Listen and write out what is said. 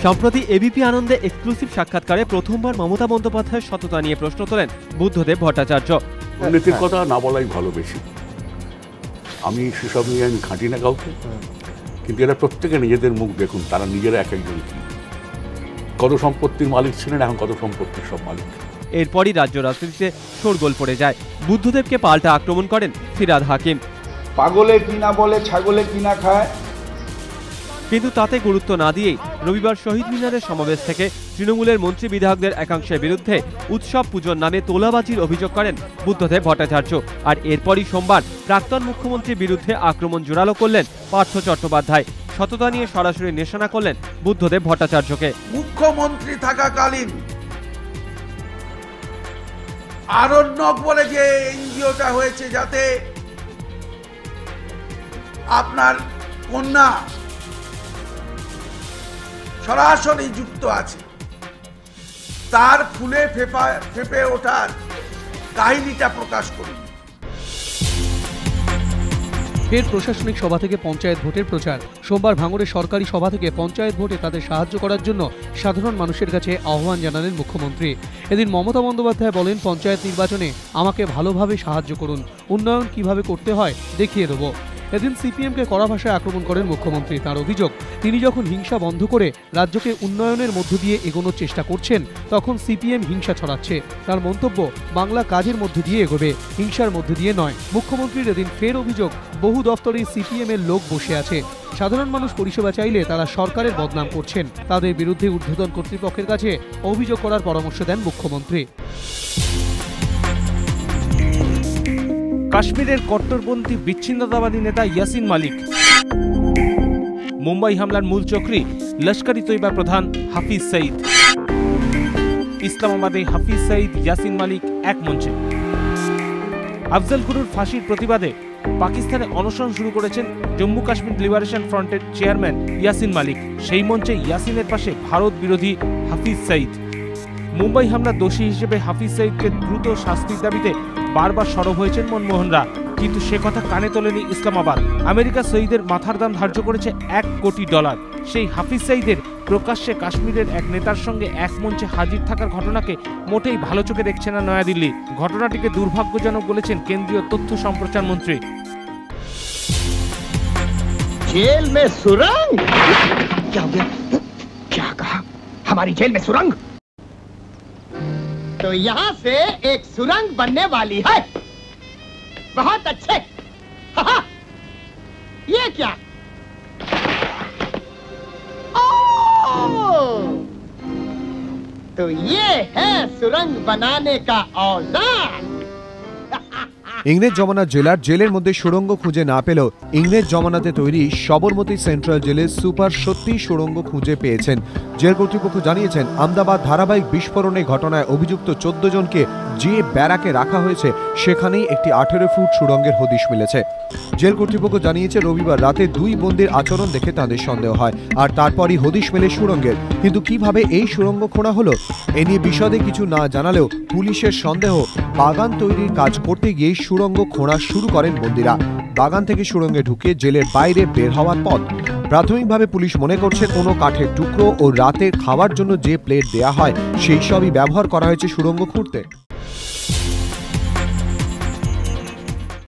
সম্প্রতি এবিপি আনন্দে এক্সক্লুসিভ সাক্ষাৎকারে প্রথমবার মমতা বন্দ্যোপাধ্যায়ের সততা নিয়ে প্রশ্ন তোলেন বুদ্ধদেব ভট্টাচার্য। দুর্নীতির কথা না বলাই ভালো বেশি। আমি সেসব নিয়ে আমি ঘাঁটি না কাউকে, কিন্তু এরা প্রত্যেকে নিজেদের মুখ দেখুন, তারা নিজেরা এক একজন কি কত সম্পত্তির মালিক ছিলেন, এখন কত সম্পত্তির সব মালিক। এরপরই রাজ্য রাজনীতিতে শোরগোল পড়ে যায়। বুদ্ধদেবকে পাল্টা আক্রমণ করেন ফিরহাদ হাকিম। পাগলে কিনা বলে, ছাগলে কিনা খায়। কিন্তু তাতে গুরুত্ব না দিয়েই রবিবার শহীদ মিনারের সমাবেশ থেকে তৃণমূলের মন্ত্রী বিধায়কদের একাংশের বিরুদ্ধে উৎসব পুজোর নামে তোলাবাজির অভিযোগ করেন বুদ্ধদেব ভট্টাচার্য। আর এরপরই সোমবার প্রাক্তন মুখ্যমন্ত্রীর বিরুদ্ধে আক্রমণ জোরালো করলেন পার্থ চট্টোপাধ্যায়। সততা নিয়ে সরাসরি নিশানা করলেন বুদ্ধদেব ভট্টাচার্যকে। মুখ্যমন্ত্রী থাকাকালীন আরণ্যক বলে যে এনজিওটা হয়েছে, যাতে আপনার কন্যা সরাসরি যুক্ত আছে, তার ফুলে ফেপে ওঠার কাহিনীটা প্রকাশ করুন। ফের প্রশাসনিক সভা থেকে পঞ্চায়েত ভোটের প্রচার। সোমবার ভাঙড়ের সরকারি সভা থেকে পঞ্চায়েত ভোটে তাদের সাহায্য করার জন্য সাধারণ মানুষের কাছে আহ্বান জানালেন মুখ্যমন্ত্রী। এদিন মমতা বন্দ্যোপাধ্যায় বলেন, পঞ্চায়েত নির্বাচনে আমাকে ভালোভাবে সাহায্য করুন, উন্নয়ন কিভাবে করতে হয় দেখিয়ে দেবো। এদিন সিপিএমকে কড়া ভাষায় আক্রমণ করেন মুখ্যমন্ত্রী। তার অভিযোগ, তিনি যখন হিংসা বন্ধ করে রাজ্যকে উন্নয়নের মধ্য দিয়ে এগোনোর চেষ্টা করছেন, তখন সিপিএম হিংসা ছড়াচ্ছে। তার মন্তব্য, বাংলা কাজের মধ্য দিয়ে এগোবে, হিংসার মধ্য দিয়ে নয়। মুখ্যমন্ত্রীর এদিন ফের অভিযোগ, বহু দফতরে সিপিএম এর লোক বসে আছে, সাধারণ মানুষ পরিষেবা চাইলে তারা সরকারের বদনাম করছেন। তাদের বিরুদ্ধে ঊর্ধ্বতন কর্তৃপক্ষের কাছে অভিযোগ করার পরামর্শ দেন মুখ্যমন্ত্রী। কাশ্মীরের কট্টরপন্থী বিচ্ছিন্নতাবাদী নেতা ইয়াসিন মালিক, মুম্বাই হামলার মূল চক্রী লস্কর-ই তৈবা প্রধান হাফিজ সঈদ। ইসলামাবাদে হাফিজ সঈদ, ইয়াসিন মালিক এক মঞ্চে। আফজল গুরুর ফাঁসির প্রতিবাদে পাকিস্তানে অনশন শুরু করেছেন জম্মু কাশ্মীর লিবারেশন ফ্রন্টের চেয়ারম্যান ইয়াসিন মালিক। সেই মঞ্চে ইয়াসিনের পাশে ভারত বিরোধী হাফিজ সঈদ। মুম্বাই হামলার দোষী হিসেবে হাফিজ সঈদকে দ্রুত শাস্তির দাবিতে বারবার সরব হয়েছেন মনমোহনরা, কিন্তু সে কথা কানে তোলেনি ইসলামাবাদ। আমেরিকা সঈদের মাথার দাম ধার্য করেছে $1 কোটি। সেই হাফিজ সঈদের প্রকাশ্যে কাশ্মীরের এক নেতার সঙ্গে এক মঞ্চে হাজির থাকার ঘটনাকে মোটেই ভালো চোখে দেখছে না নয়াদিল্লি। ঘটনাটিকে দুর্ভাগ্যজনক বলেছেন কেন্দ্রীয় তথ্য সম্প্রচার মন্ত্রী। जेल में सुरंग? क्या हो गया? क्या कहा? हमारी जेल में सुरंग? तो यहाँ से एक सुरंग बनने वाली है। बहुत अच्छे। हाँ, ये क्या? तो ये है सुरंग बनाने का औजार। ইংরেজ জমানার জেলার জেলের মধ্যে সুড়ঙ্গ খুঁজে না পেলেও ইংরেজ জমানাতে তৈরি সবরমতী সেন্ট্রাল জেলের সুপার সত্যিই সুড়ঙ্গ খুঁজে পেয়েছেন। জেল কর্তৃপক্ষ জানিয়েছেন, আমদাবাদ ধারাবাহিক বিস্ফোরণের ঘটনায় অভিযুক্ত 14 জনকে যে ব্যারাকে রাখা হয়েছে সেখানেই একটি 18 ফুট সুড়ঙ্গের হদিশ মিলেছে। জেল কর্তৃপক্ষ জানিয়েছে, রবিবার রাতে 2 বন্দির আচরণ দেখে তাদের সন্দেহ হয়, আর তারপরই হদিশ মেলে সুড়ঙ্গের। কিন্তু কিভাবে এই সুড়ঙ্গ খোঁড়া হলো এ নিয়ে বিশদে কিছু না জানালেও পুলিশের সন্দেহ, বাগান তৈরির কাজ করতে গিয়ে সুড়ঙ্গ খোঁড়া শুরু করেন বন্দিরা। বাগান থেকে সুড়ঙ্গে ঢুকে জেলের বাইরে বের হওয়ার পথ। প্রাথমিকভাবে পুলিশ মনে করছে কোনো কাঠের টুকরো ও রাতে খাওয়ার জন্য যে প্লেট দেয়া হয় সেই সবই ব্যবহার করা হয়েছে সুড়ঙ্গ খুঁড়তে।